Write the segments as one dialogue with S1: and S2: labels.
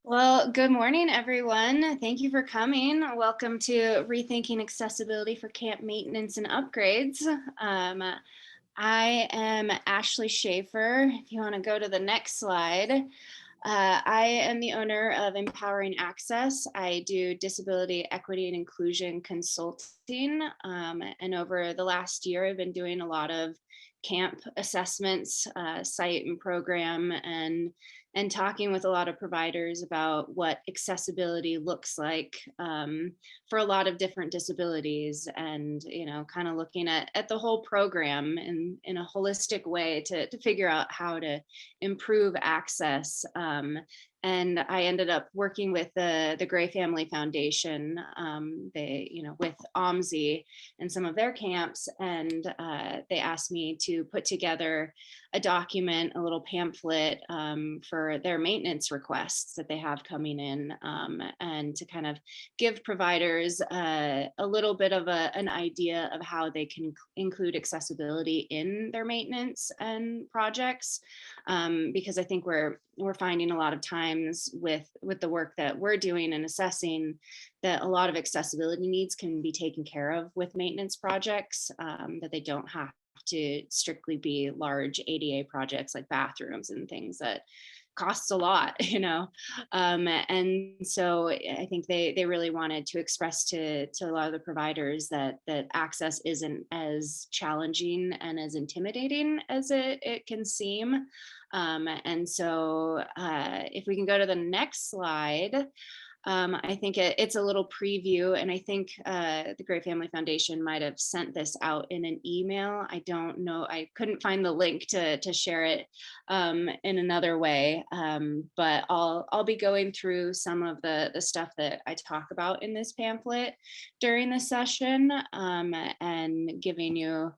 S1: Well, good morning, everyone. Thank you for coming. Welcome to Rethinking Accessibility for Camp Maintenance and Upgrades. I am Ashley Schahfer. If you want to go to the next slide, I am the owner of Empowering Access. I do disability equity and inclusion consulting. And over the last year, I've been doing a lot of camp assessments, site and program, and talking with a lot of providers about what accessibility looks like for a lot of different disabilities, and kind of looking at the whole program in a holistic way to figure out how to improve access. And I ended up working with the Gray Family Foundation, with OMSI and some of their camps, and they asked me to put together a document, a little pamphlet for their maintenance requests that they have coming in, and to kind of give providers a little bit of an idea of how they can include accessibility in their maintenance and projects, because I think we're finding a lot of times with the work that we're doing and assessing that a lot of accessibility needs can be taken care of with maintenance projects, that they don't have to strictly be large ADA projects like bathrooms and things that costs a lot, and so I think they really wanted to express to a lot of the providers that access isn't as challenging and as intimidating as it can seem. And so if we can go to the next slide. I think it's a little preview, and I think the Gray Family Foundation might have sent this out in an email. I don't know. I couldn't find the link to share it in another way, but I'll be going through some of the stuff that I talk about in this pamphlet during the session, and giving you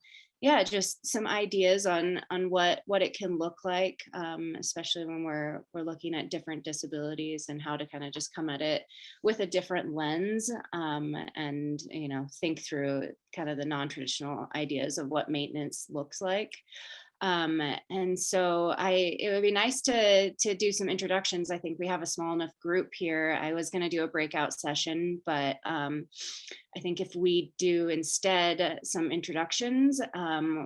S1: just some ideas on what it can look like, especially when we're looking at different disabilities and how to kind of just come at it with a different lens, and think through kind of the non-traditional ideas of what maintenance looks like. And so it would be nice to do some introductions. I think we have a small enough group here. I was going to do a breakout session, but I think if we do instead some introductions,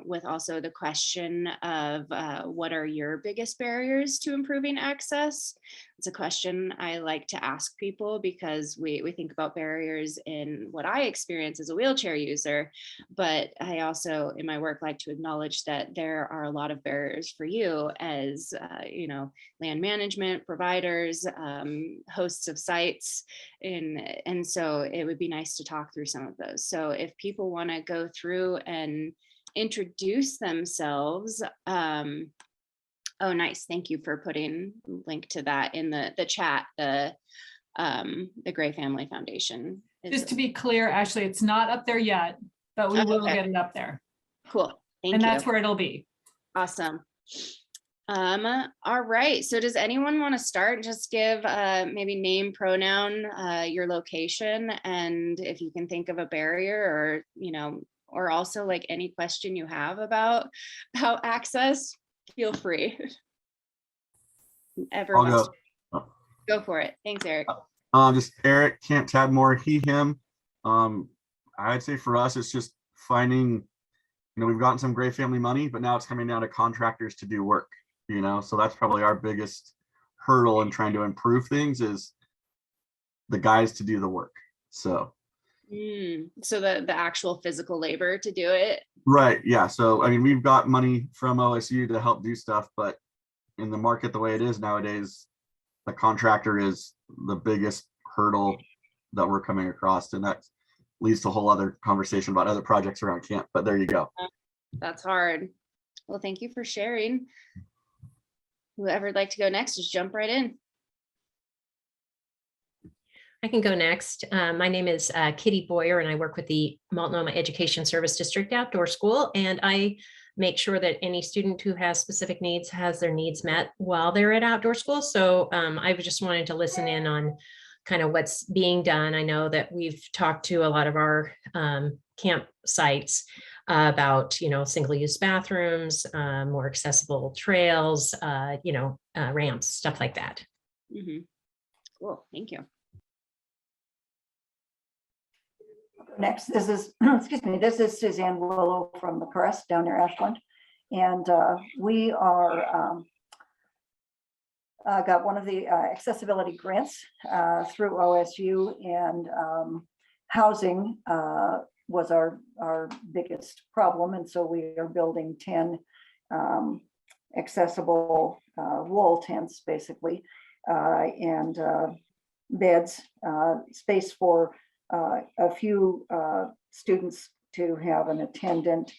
S1: with also the question of what are your biggest barriers to improving access? It's a question I like to ask people because we think about barriers in what I experience as a wheelchair user, but I also in my work like to acknowledge that there are a lot of barriers for you as land management providers, hosts of sites, and so it would be nice to talk through some of those. So if people want to go through and introduce themselves. Oh, nice. Thank you for putting a link to that in the chat. The Gray Family Foundation.
S2: Just to be clear, Ashley, it's not up there yet, but we will get it up there.
S1: Cool. Thank you.
S2: And that's where it'll be.
S1: Awesome. All right. So does anyone want to start? Just give maybe name, pronoun, your location, and if you can think of a barrier or also like any question you have about access, feel free. Everyone, go for it. Thanks, Eric.
S3: Just Eric, can't tab more, he, him. I'd say for us, it's just finding, we've gotten some Gray Family money, but now it's coming down to contractors to do work, so that's probably our biggest hurdle in trying to improve things is the guys to do the work. So
S1: the actual physical labor to do it.
S3: Right. Yeah. So, we've got money from OSU to help do stuff, but in the market, the way it is nowadays, the contractor is the biggest hurdle that we're coming across. And that leads to a whole other conversation about other projects around camp, but there you go.
S1: That's hard. Well, thank you for sharing. Whoever would like to go next, just jump right in.
S4: I can go next. My name is Kitty Boyer, and I work with the Multnomah Education Service District Outdoor School, and I make sure that any student who has specific needs has their needs met while they're at outdoor school. So I just wanted to listen in on kind of what's being done. I know that we've talked to a lot of our camp sites about, single-use bathrooms, more accessible trails, ramps, stuff like that.
S1: Mm-hmm. Cool, thank you.
S5: Next, this is, excuse me, this is Suzanne Willow from the Crest down near Ashland. And we are got one of the accessibility grants through OSU, and housing was our biggest problem. And so we are building 10 accessible wall tents, basically, and beds, space for a few students to have an attendant.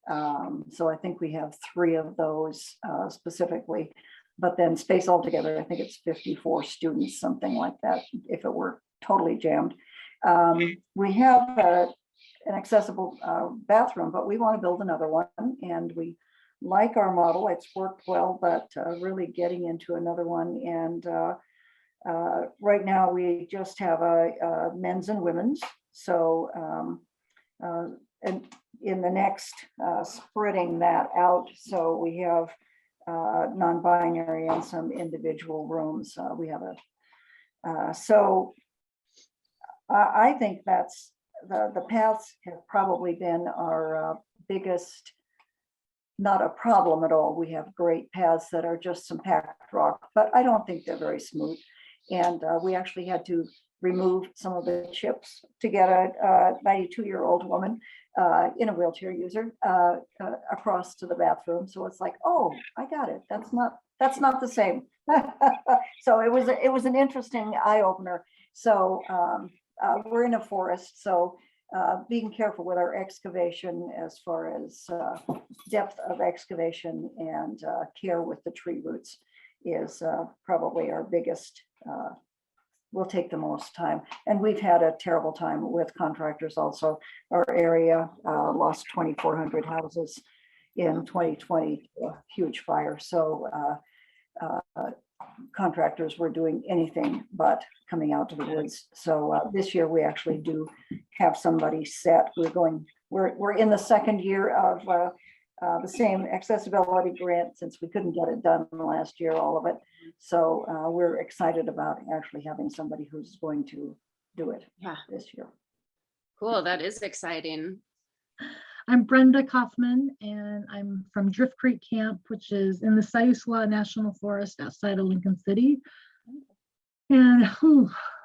S5: So I think we have 3 of those specifically, but then space altogether, I think it's 54 students, something like that, if it were totally jammed. We have an accessible bathroom, but we want to build another one, and we like our model. It's worked well, but really getting into another one. And right now we just have a men's and women's. So and in the next spreading that out, so we have non-binary and some individual rooms. We have a so I think that's the paths have probably been our biggest, not a problem at all. We have great paths that are just some packed rock, but I don't think they're very smooth. And we actually had to remove some of the chips to get a 92-year-old woman in a wheelchair user across to the bathroom. So it's like, oh, I got it. That's not the same. So it was an interesting eye opener. So we're in a forest, so being careful with our excavation as far as depth of excavation and care with the tree roots is probably our biggest, will take the most time. And we've had a terrible time with contractors also. Our area lost 2,400 houses in 2020, a huge fire. So contractors were doing anything but coming out to the woods. So this year we actually do have somebody set. We're in the second year of the same accessibility grant, since we couldn't get it done last year, all of it. So we're excited about actually having somebody who's going to do it this year.
S1: Cool, that is exciting.
S6: I'm Brenda Kaufman, and I'm from Drift Creek Camp, which is in the Siuslaw National Forest outside of Lincoln City. And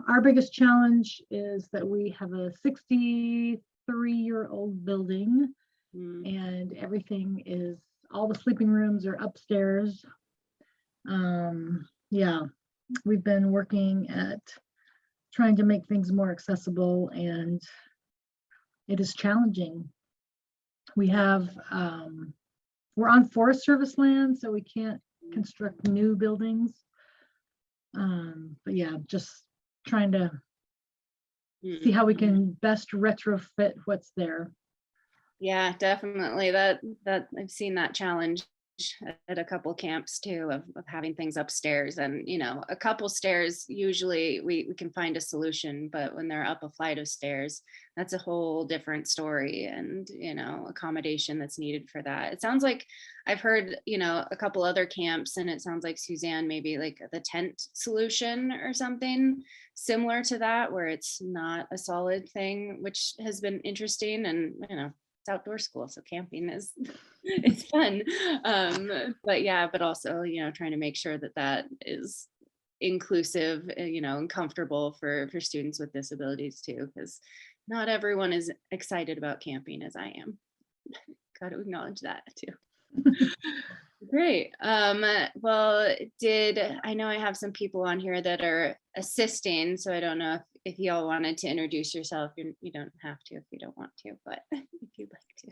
S6: our biggest challenge is that we have a 63-year-old building, and everything is, all the sleeping rooms are upstairs. Yeah, we've been working at trying to make things more accessible, and it is challenging. We have, we're on Forest Service land, so we can't construct new buildings. But yeah, just trying to see how we can best retrofit what's there.
S1: Yeah, definitely. That I've seen that challenge at a couple camps too, of having things upstairs. And a couple stairs, usually we can find a solution, but when they're up a flight of stairs, that's a whole different story, and accommodation that's needed for that. It sounds like I've heard a couple other camps, and it sounds like Suzanne, maybe like the tent solution or something similar to that, where it's not a solid thing, which has been interesting. And it's outdoor school, so camping is it's fun, but also trying to make sure that is inclusive, and comfortable for students with disabilities too, because not everyone is excited about camping as I am. Got to acknowledge that too. Great. Well, I know I have some people on here that are assisting, so I don't know if y'all wanted to introduce yourself. You don't have to if you don't want to, but if you'd like to.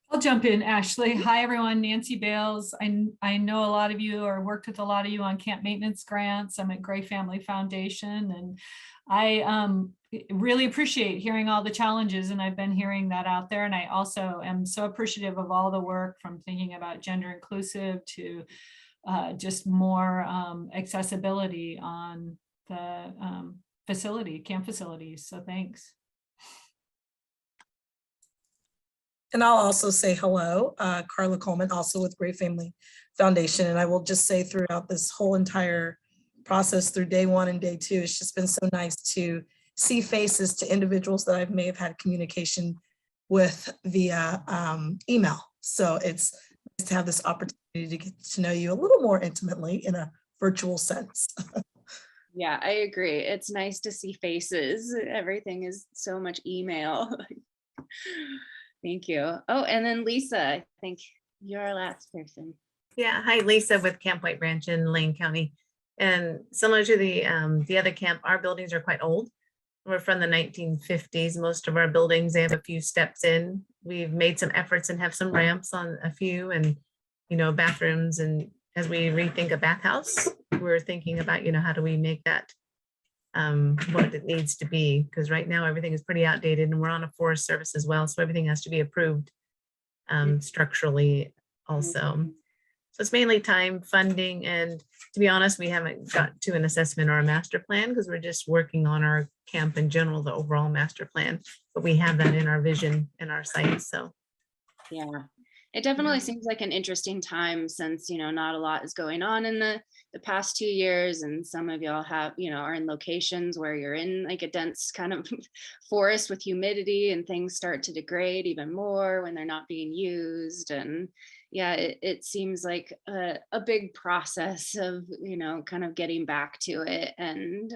S2: I'll jump in, Ashley. Hi, everyone. Nancy Bales. I know a lot of you, or worked with a lot of you on camp maintenance grants. I'm at Gray Family Foundation, and I really appreciate hearing all the challenges, and I've been hearing that out there. And I also am so appreciative of all the work, from thinking about gender inclusive to just more accessibility on the camp facilities. So thanks.
S7: And I'll also say hello, Carla Coleman, also with Great Family Foundation. And I will just say, throughout this whole entire process through day 1 and day 2. It's just been so nice to see faces to individuals that I may have had communication with via email. So it's nice to have this opportunity to get to know you a little more intimately in a virtual sense.
S1: Yeah, I agree. It's nice to see faces. Everything is so much email. Thank you. Oh, and then Lisa, I think you're our last person.
S8: Yeah, hi, Lisa with Camp White Ranch in Lane County. And similar to the other camp, our buildings are quite old. We're from the 1950s. Most of our buildings, they have a few steps in. We've made some efforts and have some ramps on a few and, bathrooms. And as we rethink a bathhouse, we're thinking about, how do we make that what it needs to be? Because right now everything is pretty outdated and we're on a Forest Service as well. So everything has to be approved structurally also. So it's mainly time, funding, and to be honest, we haven't got to an assessment or a master plan because we're just working on our camp in general, the overall master plan, but we have that in our vision in our sites. So
S1: yeah, it definitely seems like an interesting time since, not a lot is going on in the past 2 years. And some of y'all have, are in locations where you're in like a dense kind of forest with humidity and things start to degrade even more when they're not being used. And yeah, it seems like a big process of, kind of getting back to it and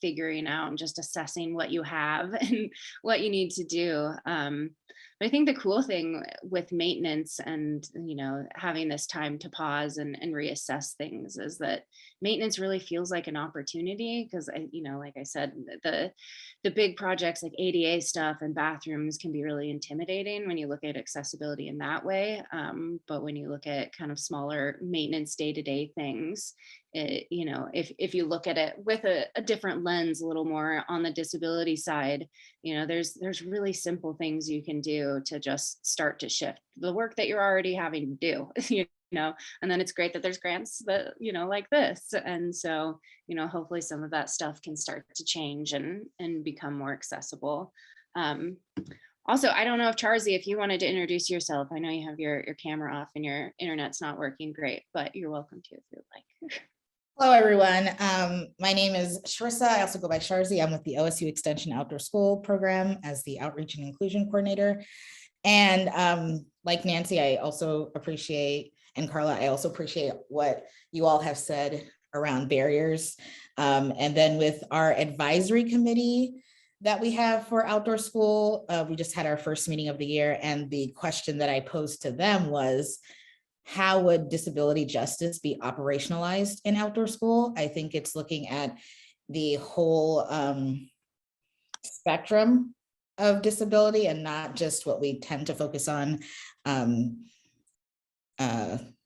S1: figuring out and just assessing what you have and what you need to do. But I think the cool thing with maintenance and, having this time to pause and reassess things is that maintenance really feels like an opportunity because, like I said, the big projects like ADA stuff and bathrooms can be really intimidating when you look at accessibility in that way. But when you look at kind of smaller maintenance day-to-day things, if you look at it with a different lens, a little more on the disability side, there's really simple things you can do to just start to shift the work that you're already having to do, and then it's great that there's grants that, like this. And so, hopefully some of that stuff can start to change and become more accessible. Also, I don't know if Charzy, if you wanted to introduce yourself, I know you have your camera off and your internet's not working great, but you're welcome to if you'd like.
S9: Hello, everyone. My name is Sharissa. I also go by Sharzy. I'm with the OSU Extension Outdoor School Program as the Outreach and Inclusion Coordinator. And like Nancy, I also appreciate, and Carla, I also appreciate what you all have said around barriers. And then with our advisory committee that we have for outdoor school, we just had our first meeting of the year. And the question that I posed to them was, how would disability justice be operationalized in outdoor school? I think it's looking at the whole spectrum of disability and not just what we tend to focus on,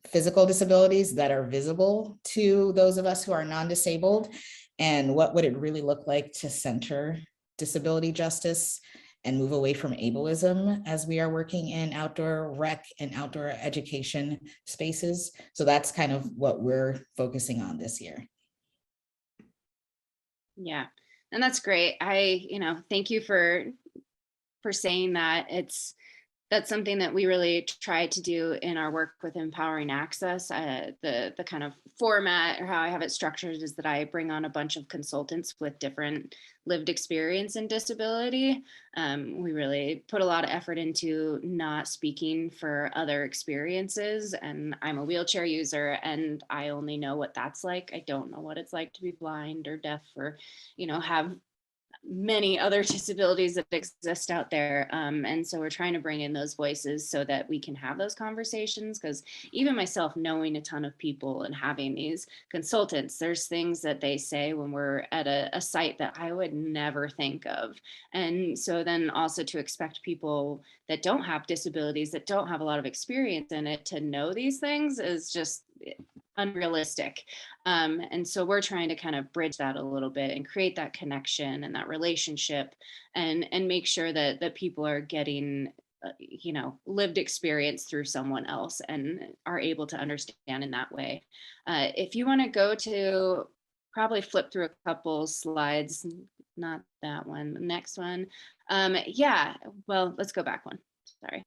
S9: physical disabilities that are visible to those of us who are non-disabled. And what would it really look like to center disability justice and move away from ableism as we are working in outdoor rec and outdoor education spaces. So that's kind of what we're focusing on this year.
S1: Yeah, and that's great. Thank you for saying that. That's something that we really try to do in our work with empowering access. The kind of format or how I have it structured is that I bring on a bunch of consultants with different lived experience in disability. We really put a lot of effort into not speaking for other experiences. And I'm a wheelchair user and I only know what that's like. I don't know what it's like to be blind or deaf or, have many other disabilities that exist out there. And so we're trying to bring in those voices so that we can have those conversations, because even myself knowing a ton of people and having these consultants, there's things that they say when we're at a site that I would never think of. And so then also to expect people that don't have disabilities, that don't have a lot of experience in it, to know these things is just unrealistic. And so we're trying to kind of bridge that a little bit and create that connection and that relationship and make sure that people are getting lived experience through someone else and are able to understand in that way. If you want to go to probably flip through a couple slides, not that one, the next one. Yeah, well, let's go back one. Sorry.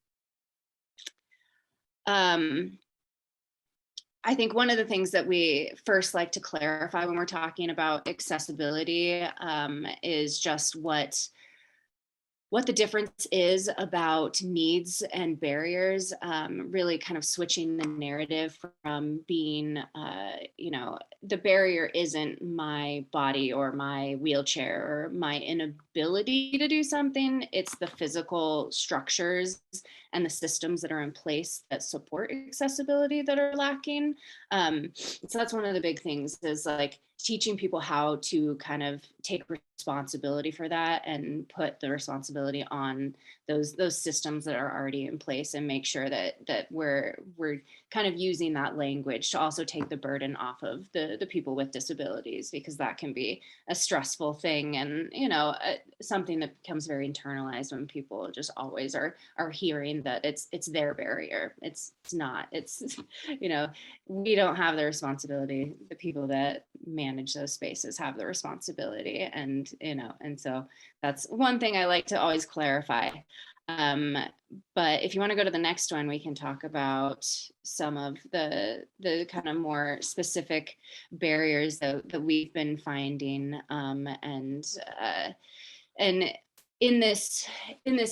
S1: I think one of the things that we first like to clarify when we're talking about accessibility is just what the difference is about needs and barriers, really kind of switching the narrative from being, the barrier isn't my body or my wheelchair or my inability to do something, it's the physical structures and the systems that are in place that support accessibility that are lacking. So that's one of the big things, is like teaching people how to kind of take responsibility for that and put the responsibility on those systems that are already in place, and make sure that we're kind of using that language to also take the burden off of the people with disabilities, because that can be a stressful thing, and something that becomes very internalized when people just always are hearing that it's their barrier. It's not. It's we don't have the responsibility. The people that manage those spaces have the responsibility, and so that's one thing I like to always clarify. But if you want to go to the next one, we can talk about some of the kind of more specific barriers that we've been finding, and in this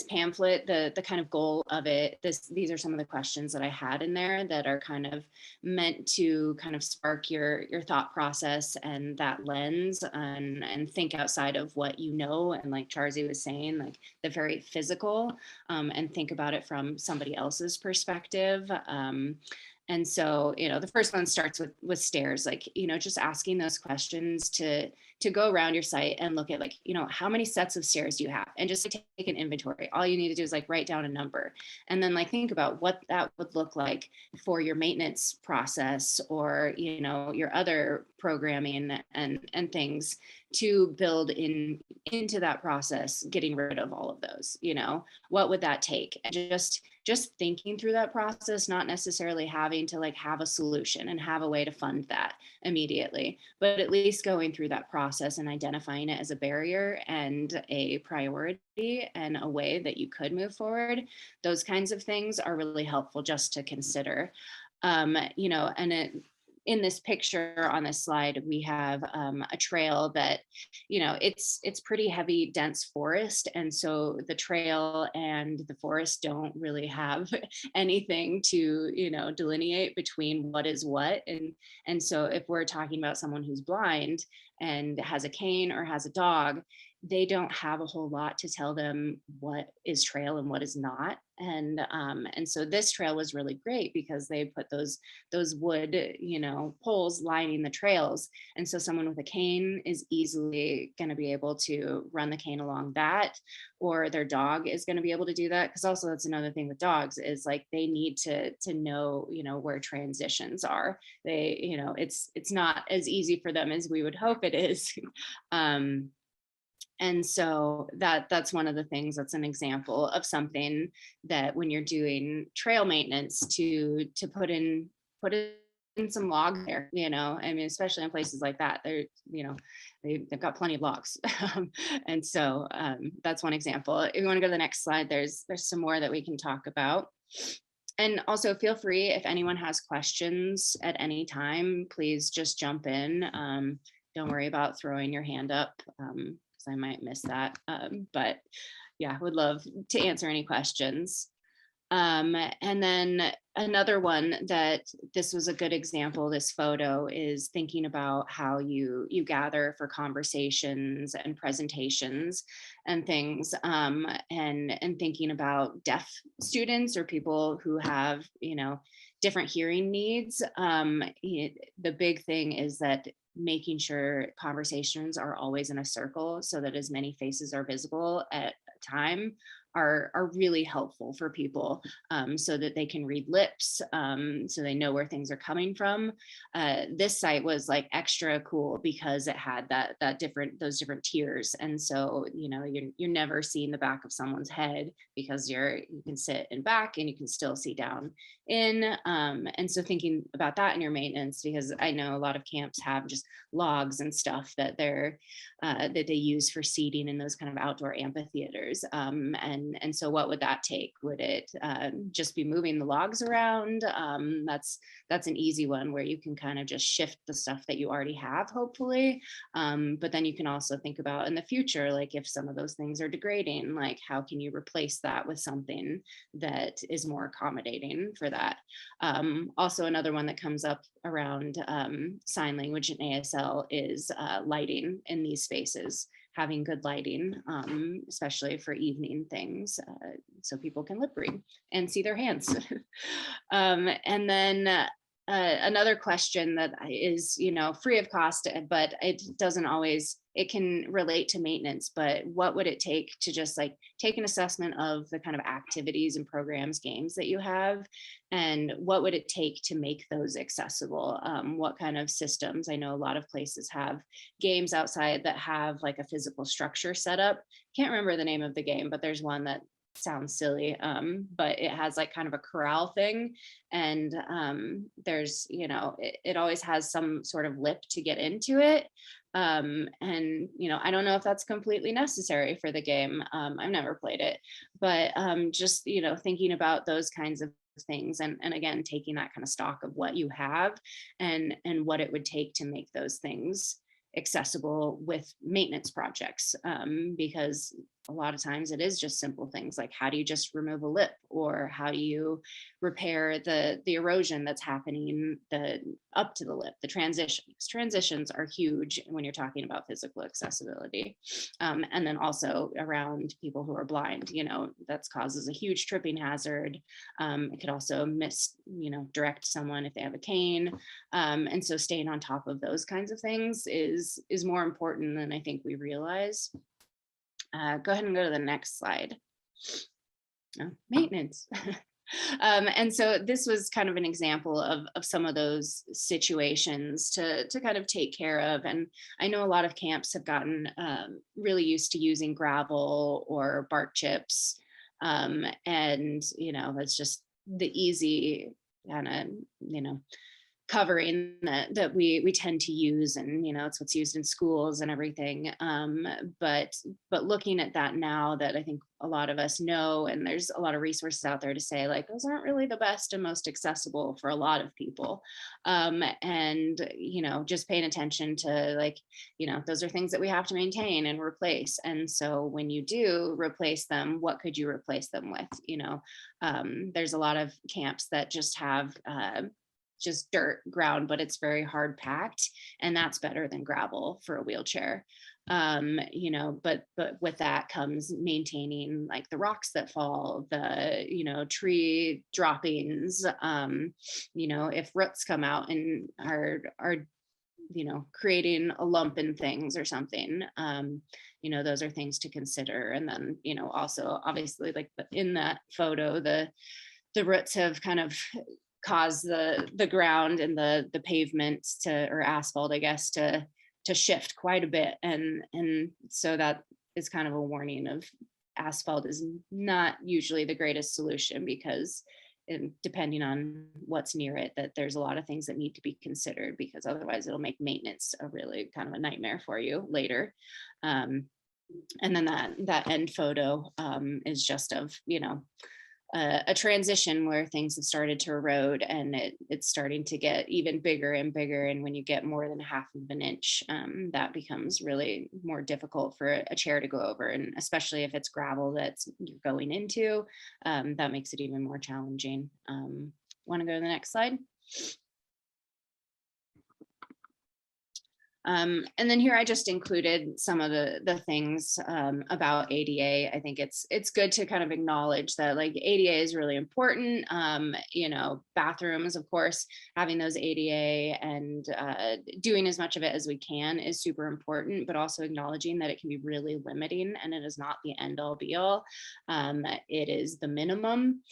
S1: pamphlet, the kind of goal of it, these are some of the questions that I had in there that are kind of meant to kind of spark your thought process and that lens, and think outside of what and like Charzy was saying, like the very physical, and think about it from somebody else's perspective. And so, the first one starts with stairs, like, just asking those questions to go around your site and look at, like, how many sets of stairs do you have, and just to take an inventory. All you need to do is like write down a number, and then like think about what that would look like for your maintenance process, or, your other programming and things to build into that process, getting rid of all of those. What would that take? And just thinking through that process, not necessarily having to like have a solution and have a way to fund that immediately, but at least going through that process and identifying it as a barrier and a priority and a way that you could move forward. Those kinds of things are really helpful just to consider. In this picture on this slide, we have a trail that, it's pretty heavy, dense forest. And so the trail and the forest don't really have anything to, delineate between what is what. And so if we're talking about someone who's blind and has a cane or has a dog, they don't have a whole lot to tell them what is trail and what is not. And so this trail was really great because they put those wood, poles lining the trails. And so someone with a cane is easily going to be able to run the cane along that, or their dog is going to be able to do that. Because also that's another thing with dogs, is like they need to know, where transitions are. They, it's not as easy for them as we would hope it is. And so that's one of the things, that's an example of something that when you're doing trail maintenance to put in some logs there, I mean, especially in places like that, they're, they've got plenty of logs. And so that's one example. If you want to go to the next slide, there's some more that we can talk about. And also feel free, if anyone has questions at any time, please just jump in. Don't worry about throwing your hand up. I might miss that, but yeah, would love to answer any questions. And then another one that this was a good example, this photo, is thinking about how you gather for conversations and presentations and things, and thinking about deaf students or people who have, different hearing needs. The big thing is that making sure conversations are always in a circle so that as many faces are visible at a time are really helpful for people, so that they can read lips, so they know where things are coming from. This site was like extra cool because it had those different tiers, and so you're never seeing the back of someone's head because you can sit in back and you can still see down in, and so thinking about that in your maintenance, because I know a lot of camps have just logs and stuff that they use for seating in those kind of outdoor amphitheaters, and And so what would that take? Would it just be moving the logs around? That's an easy one where you can kind of just shift the stuff that you already have, hopefully. But then you can also think about in the future, like if some of those things are degrading, like how can you replace that with something that is more accommodating for that? Also, another one that comes up around sign language and ASL is lighting in these spaces, having good lighting, especially for evening things, so people can lip read and see their hands. And then another question that is, free of cost, but it doesn't always, it can relate to maintenance, but what would it take to just like take an assessment of the kind of activities and programs, games that you have, and what would it take to make those accessible? What kind of systems? I know a lot of places have games outside that have like a physical structure set up. Can't remember the name of the game, but there's one that sounds silly, but it has like kind of a corral thing, and there's, it always has some sort of lip to get into it, and I don't know if that's completely necessary for the game. I've never played it, but just thinking about those kinds of things, and again taking that kind of stock of what you have and what it would take to make those things accessible with maintenance projects, because a lot of times it is just simple things like how do you just remove a lip, or how do you repair the erosion that's happening up to the lip, the transitions are huge when you're talking about physical accessibility. And then also around people who are blind, that causes a huge tripping hazard. It could also direct someone if they have a cane, and so staying on top of those kinds of things is more important than I think we realize. Go ahead and go to the next slide. Maintenance. And so this was kind of an example of some of those situations to kind of take care of. And I know a lot of camps have gotten really used to using gravel or bark chips. And, that's just the easy kind of, covering that we tend to use, and it's what's used in schools and everything, but looking at that now that I think a lot of us know, and there's a lot of resources out there to say like those aren't really the best and most accessible for a lot of people, and just paying attention to like those are things that we have to maintain and replace. And so when you do replace them, what could you replace them with? There's a lot of camps that just have just dirt ground, but it's very hard packed, and that's better than gravel for a wheelchair. But with that comes maintaining like the rocks that fall, the tree droppings, if roots come out and are creating a lump in things or something, those are things to consider. And then also obviously like in that photo, the roots have kind of cause the ground and the pavement or asphalt, I guess, to shift quite a bit. And so that is kind of a warning of asphalt is not usually the greatest solution, because depending on what's near it, that there's a lot of things that need to be considered, because otherwise it'll make maintenance a really kind of a nightmare for you later. And then that end photo is just of, a transition where things have started to erode, and it's starting to get even bigger and bigger. And when you get more than 1/2 of an inch, that becomes really more difficult for a chair to go over. And especially if it's gravel that's you're going into, that makes it even more challenging. Want to go to the next slide? And then here I just included some of the things about ADA. I think it's good to kind of acknowledge that like ADA is really important. Bathrooms, of course, having those ADA and doing as much of it as we can is super important, but also acknowledging that it can be really limiting, and it is not the end all be all. It is the minimum.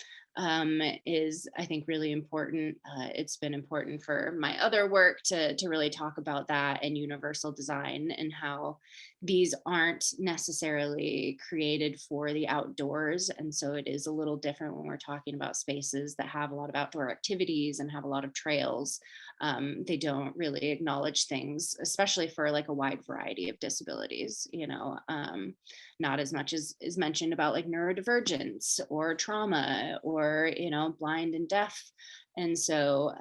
S1: Is I think really important. It's been important for my other work to really talk about that and universal design, and how these aren't necessarily created for the outdoors. And so it is a little different when we're talking about spaces that have a lot of outdoor activities and have a lot of trails. they don't really acknowledge things, especially for like a wide variety of disabilities, not as much as is mentioned about like neurodivergence or trauma or, blind and deaf. And so,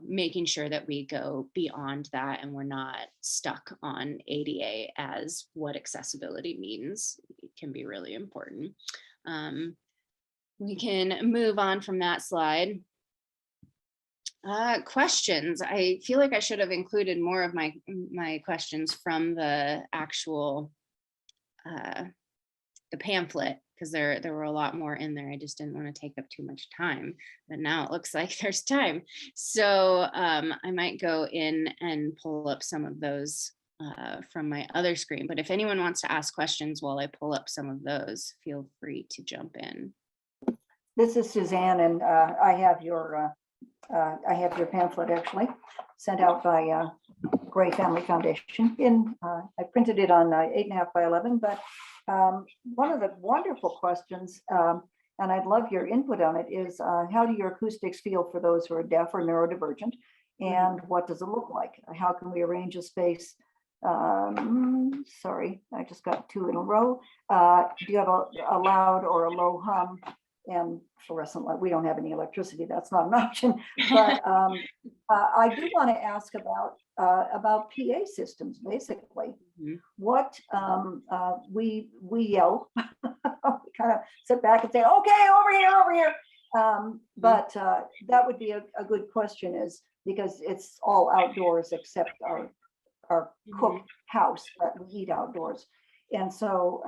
S1: making sure that we go beyond that and we're not stuck on ADA as what accessibility means can be really important. We can move on from that slide. Questions. I feel like I should have included more of my questions from the actual the pamphlet, because there were a lot more in there. I just didn't want to take up too much time, but now it looks like there's time. So I might go in and pull up some of those from my other screen. But if anyone wants to ask questions while I pull up some of those, feel free to jump in.
S5: This is Suzanne, and I have your pamphlet actually sent out by Gray Family Foundation. I printed it on 8.5 by 11, but one of the wonderful questions, and I'd love your input on it, is how do your acoustics feel for those who are deaf or neurodivergent, and what does it look like? How can we arrange a space? Sorry, I just got two in a row. Do you have a loud or a low hum? And fluorescent light? We don't have any electricity. That's not an option. But I do want to ask about PA systems. Basically, what we yell, we kind of sit back and say, "Okay, over here." But that would be a good question, is because it's all outdoors except our cook house that we eat outdoors. And so,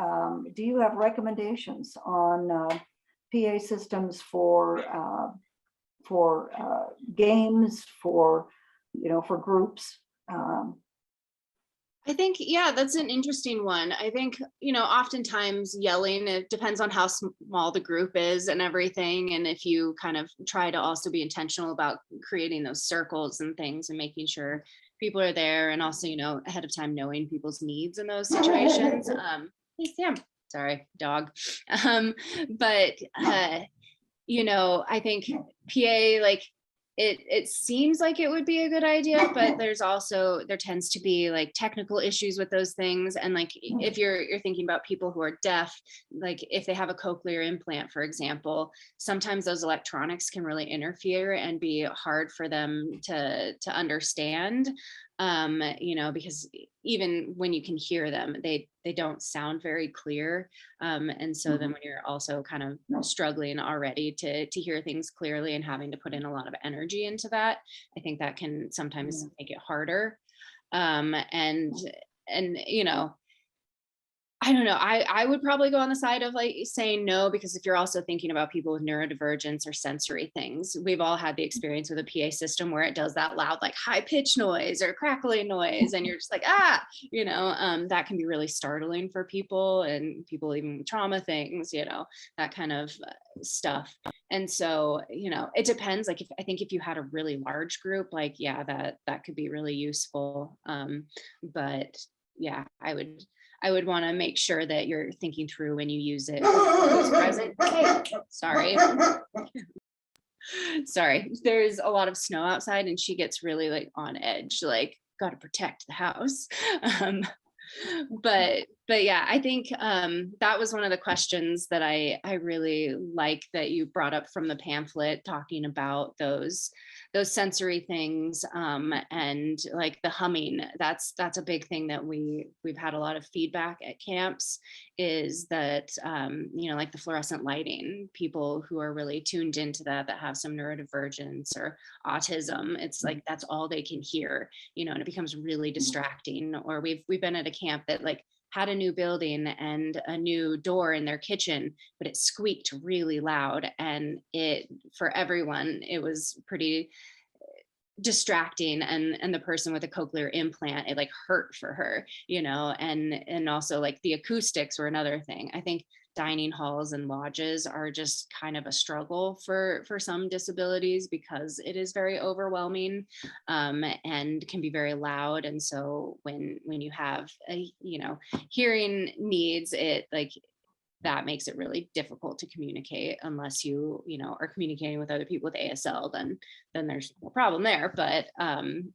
S5: do you have recommendations on PA systems for games, for groups?
S1: I think, yeah, that's an interesting one. I think, oftentimes yelling, it depends on how small the group is and everything. And if you kind of try to also be intentional about creating those circles and things and making sure people are there, and also, ahead of time knowing people's needs in those situations. Hey, Sam. Sorry, dog. But I think PA, like it seems like it would be a good idea, but there tends to be like technical issues with those things. And like if you're thinking about people who are deaf, like if they have a cochlear implant, for example, sometimes those electronics can really interfere and be hard for them to understand. Because even when you can hear them, they don't sound very clear. And so then when you're also kind of struggling already to hear things clearly and having to put in a lot of energy into that, I think that can sometimes make it harder. I don't know. I would probably go on the side of like saying no, because if you're also thinking about people with neurodivergence or sensory things, we've all had the experience with a PA system where it does that loud, like high pitch noise or crackling noise. And you're just like, that can be really startling for people, and people even with trauma things, that kind of stuff. And so, it depends. Like I think if you had a really large group, like, yeah, that could be really useful. But yeah, I would want to make sure that you're thinking through when you use it. Who's present? Hey, sorry. Sorry, there's a lot of snow outside and she gets really like on edge, like got to protect the house. But yeah, I think that was one of the questions that I really like that you brought up from the pamphlet, talking about those sensory things, and like the humming. That's a big thing that we've had a lot of feedback at camps, is that like the fluorescent lighting, people who are really tuned into that have some neurodivergence or autism, it's like that's all they can hear, and it becomes really distracting. Or we've been at a camp that like had a new building and a new door in their kitchen, but it squeaked really loud, and for everyone it was pretty distracting, and the person with a cochlear implant, it like hurt for her, and also like the acoustics were another thing. I think dining halls and lodges are just kind of a struggle for some disabilities, because it is very overwhelming, and can be very loud. And so when you have hearing needs, it like that makes it really difficult to communicate unless you know, are communicating with other people with ASL, then there's no problem there. But,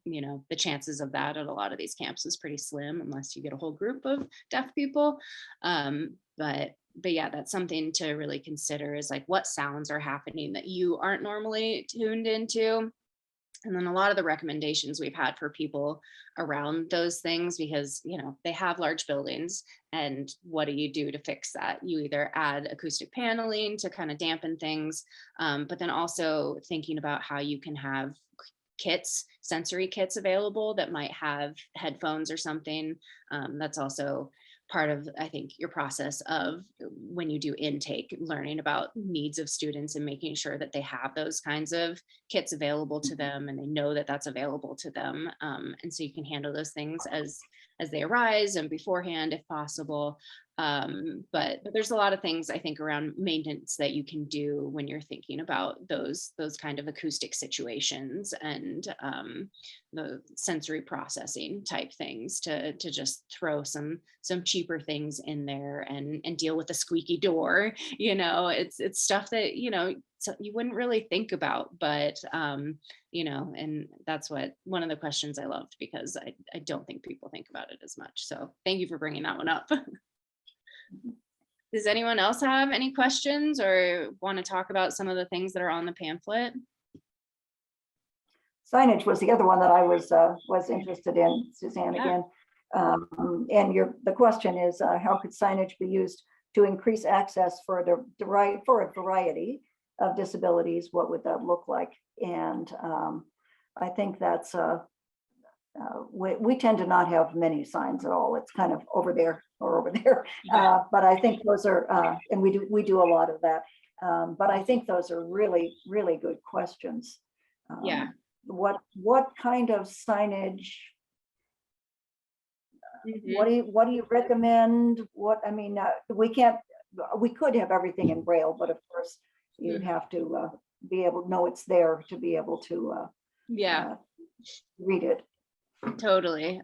S1: you know, the chances of that at a lot of these camps is pretty slim unless you get a whole group of deaf people. But yeah, that's something to really consider, is like, what sounds are happening that you aren't normally tuned into. And then a lot of the recommendations we've had for people around those things, because, you know, they have large buildings, and what do you do to fix that? You either add acoustic paneling to kind of dampen things, but then also thinking about how you can have kits, sensory kits available that might have headphones or something. That's also part of, I think, your process of when you do intake, learning about needs of students and making sure that they have those kinds of kits available to them, and they know that that's available to them. And so you can handle those things as they arise and beforehand if possible. But there's a lot of things, I think, around maintenance that you can do when you're thinking about those kind of acoustic situations, and the sensory processing type things, to just throw some cheaper things in there and deal with the squeaky door. You know, it's stuff that, you know, so you wouldn't really think about, but you know, and that's what one of the questions I loved, because I don't think people think about it as much. So thank you for bringing that one up. Does anyone else have any questions or want to talk about some of the things that are on the pamphlet?
S5: Signage was the other one that I was interested in, Suzanne,
S1: Yeah.
S5: again. And the question is, how could signage be used to increase access for a variety of disabilities? What would that look like? And I think that's we tend to not have many signs at all. It's kind of over there or over there. But I think those are, and we do a lot of that. But I think those are really, really good questions.
S1: Yeah.
S5: What kind of signage?
S1: Mhm.
S5: What do you recommend? I mean, we could have everything in Braille, but of course you have to be able to know it's there to be able to
S1: Yeah.
S5: read it.
S1: Totally.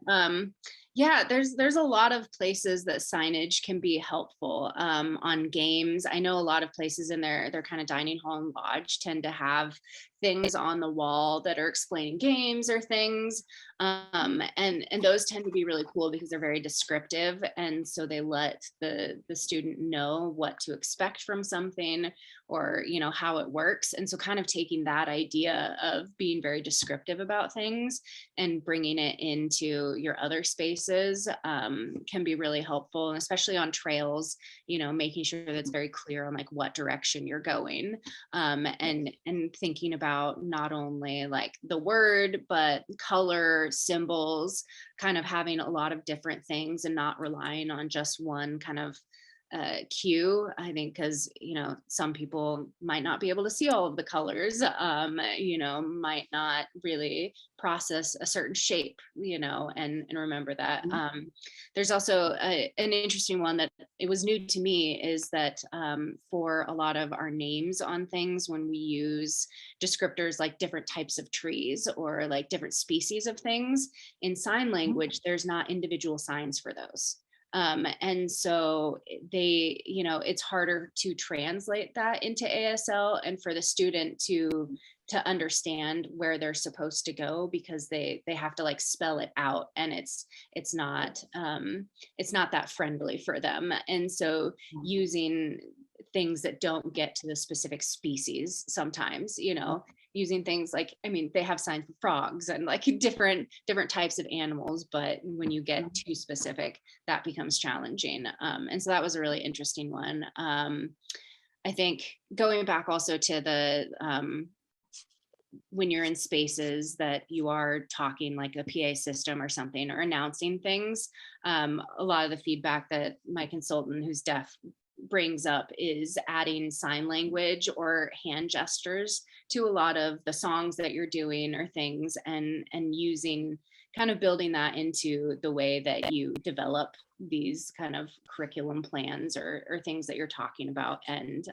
S1: Yeah, there's a lot of places that signage can be helpful on games. I know a lot of places in their kind of dining hall and lodge tend to have things on the wall that are explaining games or things. And those tend to be really cool because they're very descriptive. And so they let the student know what to expect from something, or, you know, how it works. And so kind of taking that idea of being very descriptive about things and bringing it into your other spaces can be really helpful, and especially on trails, you know, making sure that's very clear on like what direction you're going, and thinking about not only like the word, but color, symbols, kind of having a lot of different things and not relying on just one kind of cue. I think because, you know, some people might not be able to see all of the colors, you know, might not really process a certain shape, you know, and remember that. There's also an interesting one that it was new to me, is that for a lot of our names on things, when we use descriptors like different types of trees or like different species of things, in sign language, there's not individual signs for those. And so they, you know, it's harder to translate that into ASL and for the student to understand where they're supposed to go, because they have to like spell it out, and it's not that friendly for them. And so using things that don't get to the specific species sometimes, you know, using things like, I mean, they have signs for frogs and like different types of animals, but when you get too specific, that becomes challenging. And so that was a really interesting one. I think going back also to the when you're in spaces that you are talking like a PA system or something, or announcing things, a lot of the feedback that my consultant who's deaf brings up is adding sign language or hand gestures to a lot of the songs that you're doing or things, and using, kind of building that into the way that you develop these kind of curriculum plans or things that you're talking about. And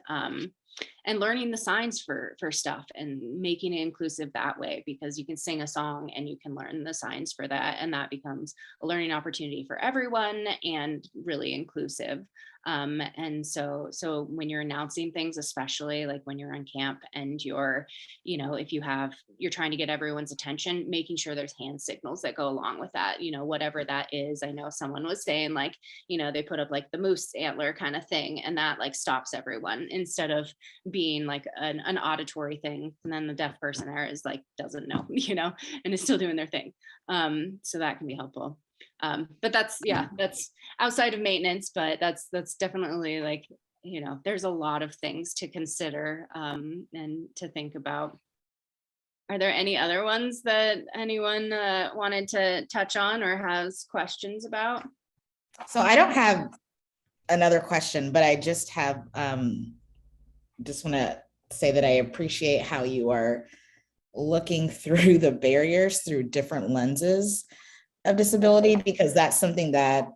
S1: and learning the signs for stuff and making it inclusive that way, because you can sing a song and you can learn the signs for that, and that becomes a learning opportunity for everyone and really inclusive. And so when you're announcing things, especially like when you're on camp and you're, you know, if you're trying to get everyone's attention, making sure there's hand signals that go along with that, you know, whatever that is. I know someone was saying like, you know, they put up like the moose antler kind of thing, and that like stops everyone, instead of being like an auditory thing. And then the deaf person there is like, doesn't know, you know, and is still doing their thing. So that can be helpful. But that's outside of maintenance, but that's definitely like, you know, there's a lot of things to consider and to think about. Are there any other ones that anyone wanted to touch on or has questions about?
S9: So I don't have another question, but I just have, just want to say that I appreciate how you are looking through the barriers through different lenses of disability, because that's something that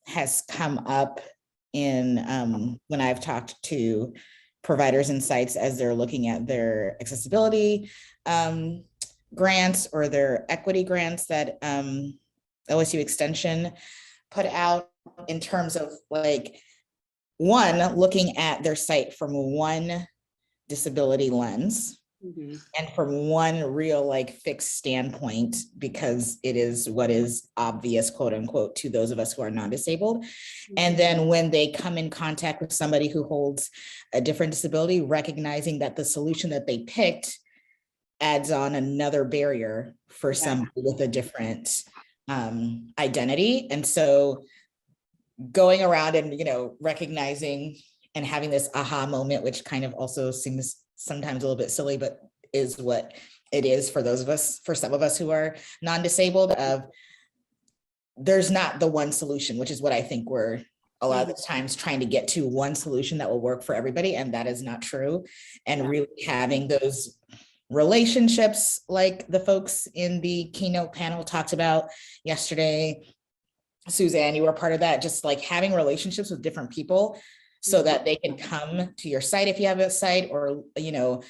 S9: has come up in when I've talked to providers and sites as they're looking at their accessibility grants or their equity grants that OSU Extension put out, in terms of like, one, looking at their site from one disability lens.
S1: Mm-hmm.
S9: And from one real like fixed standpoint, because it is what is obvious, quote unquote, to those of us who are non-disabled. And then when they come in contact with somebody who holds a different disability, recognizing that the solution that they picked adds on another barrier for somebody with a different identity. And so going around and, you know, recognizing and having this aha moment, which kind of also seems sometimes a little bit silly, but is what it is for those of us, for some of us who are non-disabled, of there's not the one solution, which is what I think we're a lot of the times trying to get to, one solution that will work for everybody. And that is not true. And really having those relationships like the folks in the keynote panel talked about yesterday. Suzanne, you were part of that, just like having relationships with different people so that they can come to your site if you have a site, or, you know,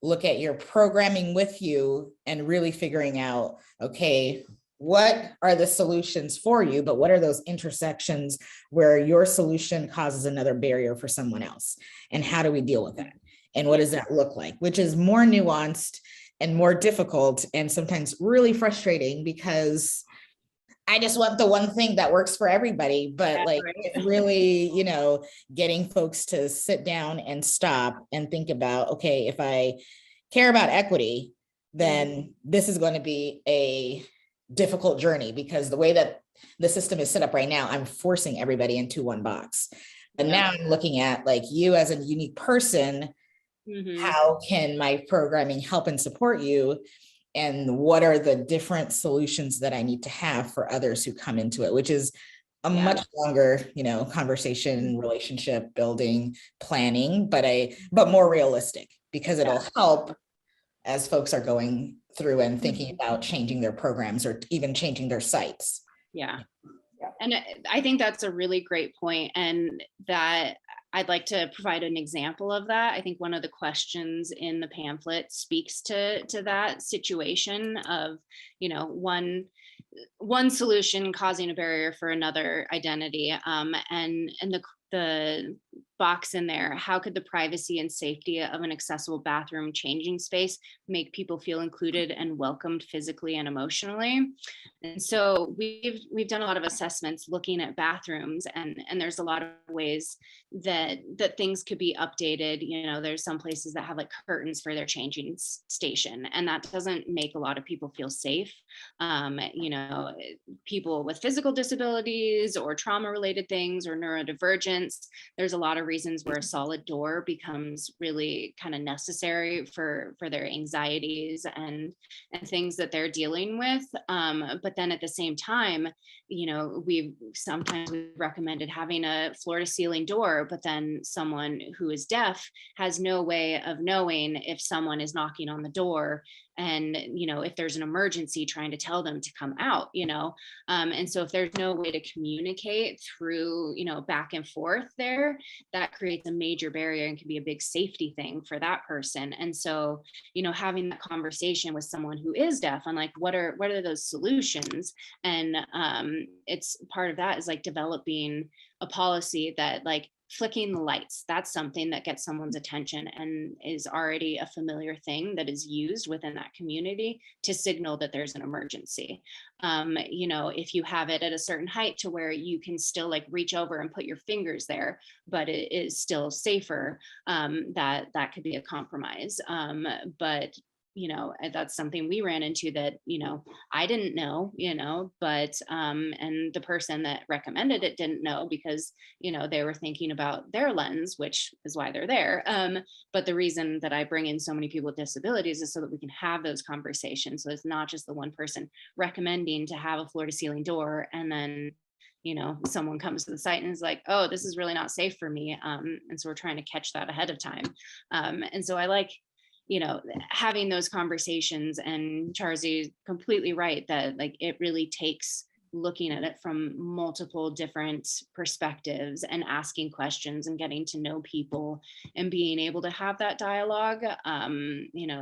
S9: look at your programming with you and really figuring out, okay, what are the solutions for you, but what are those intersections where your solution causes another barrier for someone else? And how do we deal with that? And what does that look like? Which is more nuanced and more difficult and sometimes really frustrating, because I just want the one thing that works for everybody, but like it's really, you know, getting folks to sit down and stop and think about, okay, if I care about equity, then this is going to be a difficult journey, because the way that the system is set up right now, I'm forcing everybody into one box. But now I'm looking at like you as a unique person, how can my programming help and support you? And what are the different solutions that I need to have for others who come into it, which is a much longer, you know, conversation, relationship building, planning, but more realistic, because it'll help as folks are going through and thinking about changing their programs or even changing their sites.
S1: Yeah. And I think that's a really great point, and that I'd like to provide an example of that. I think one of the questions in the pamphlet speaks to that situation of, you know, one solution causing a barrier for another identity, and the box in there, how could the privacy and safety of an accessible bathroom changing space make people feel included and welcomed physically and emotionally? And so we've done a lot of assessments looking at bathrooms, and there's a lot of ways that things could be updated. You know, there's some places that have like curtains for their changing station, and that doesn't make a lot of people feel safe. You know, people with physical disabilities or trauma related things or neurodivergence, there's a lot of reasons where a solid door becomes really kind of necessary for their anxieties and things that they're dealing with. But then at the same time, you know, we've recommended having a floor to ceiling door, but then someone who is deaf has no way of knowing if someone is knocking on the door and, if there's an emergency, trying to tell them to come out, and so if there's no way to communicate through, back and forth there, that creates a major barrier and can be a big safety thing for that person. And so, having that conversation with someone who is deaf on like, what are those solutions? And it's part of that is like developing a policy that like flicking the lights, that's something that gets someone's attention and is already a familiar thing that is used within that community to signal that there's an emergency. If you have it at a certain height to where you can still like reach over and put your fingers there, but it is still safer, that could be a compromise. But that's something we ran into that, I didn't know, but, and the person that recommended it didn't know because, they were thinking about their lens, which is why they're there. But the reason that I bring in so many people with disabilities is so that we can have those conversations. So it's not just the one person recommending to have a floor to ceiling door and then someone comes to the site and is like, oh, this is really not safe for me. And so we're trying to catch that ahead of time. And so I like, having those conversations, and Charlie's completely right that like it really takes looking at it from multiple different perspectives and asking questions and getting to know people and being able to have that dialogue.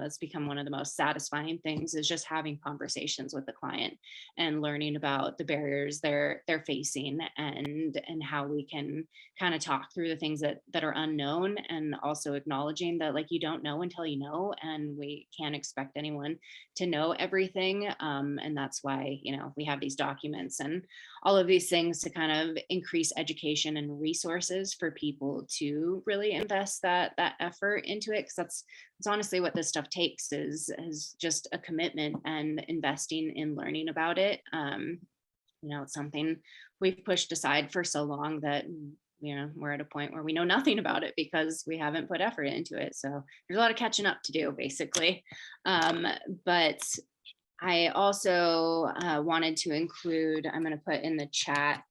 S1: It's become one of the most satisfying things is just having conversations with the client and learning about the barriers they're facing and how we can kind of talk through the things that are unknown, and also acknowledging that like you don't know until you know, and we can't expect anyone to know everything. And that's why we have these documents and all of these things to kind of increase education and resources for people to really invest that effort into it, because that's honestly what this stuff takes is just a commitment and investing in learning about it. It's something we've pushed aside for so long that we're at a point where we know nothing about it because we haven't put effort into it. So there's a lot of catching up to do, basically. But I also wanted to include, I'm going to put in the chat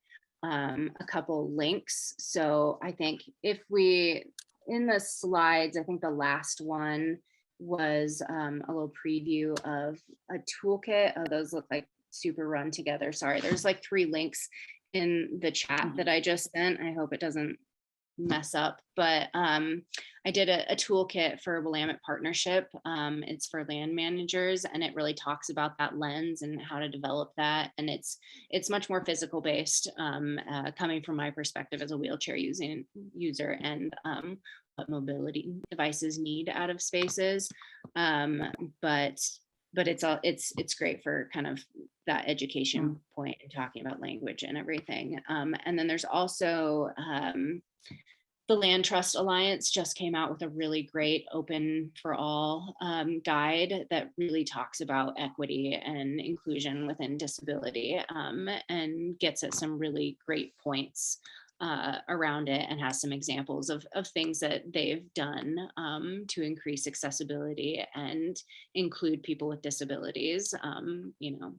S1: a couple links. So I think if we, in the slides, I think the last one was a little preview of a toolkit. Oh, those look like super run together. Sorry, there's like 3 links in the chat that I just sent. I hope it doesn't mess up, but I did a toolkit for Willamette Partnership. It's for land managers, and it really talks about that lens and how to develop that. And it's much more physical based, coming from my perspective as a wheelchair user and what mobility devices need out of spaces. But it's great for kind of that education point and talking about language and everything. And then there's also the Land Trust Alliance just came out with a really great open for all guide that really talks about equity and inclusion within disability, and gets at some really great points around it, and has some examples of things that they've done to increase accessibility and include people with disabilities,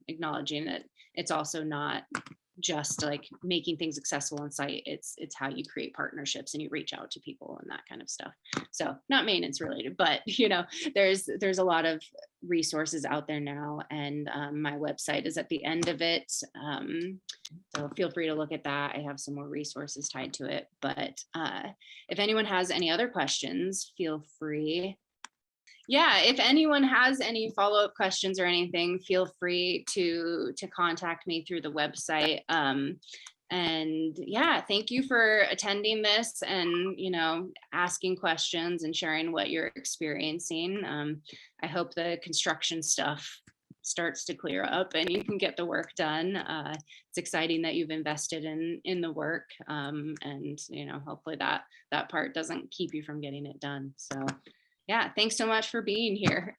S1: acknowledging that it's also not just like making things accessible on site, it's how you create partnerships and you reach out to people and that kind of stuff. So not maintenance related, but there's a lot of resources out there now, and my website is at the end of it, so feel free to look at that. I have some more resources tied to it, but if anyone has any other questions, feel free. Yeah, if anyone has any follow-up questions or anything, feel free to contact me through the website. And yeah, thank you for attending this and asking questions and sharing what you're experiencing. I hope the construction stuff starts to clear up and you can get the work done. It's exciting that you've invested in the work, and hopefully that part doesn't keep you from getting it done. So yeah, thanks so much for being here.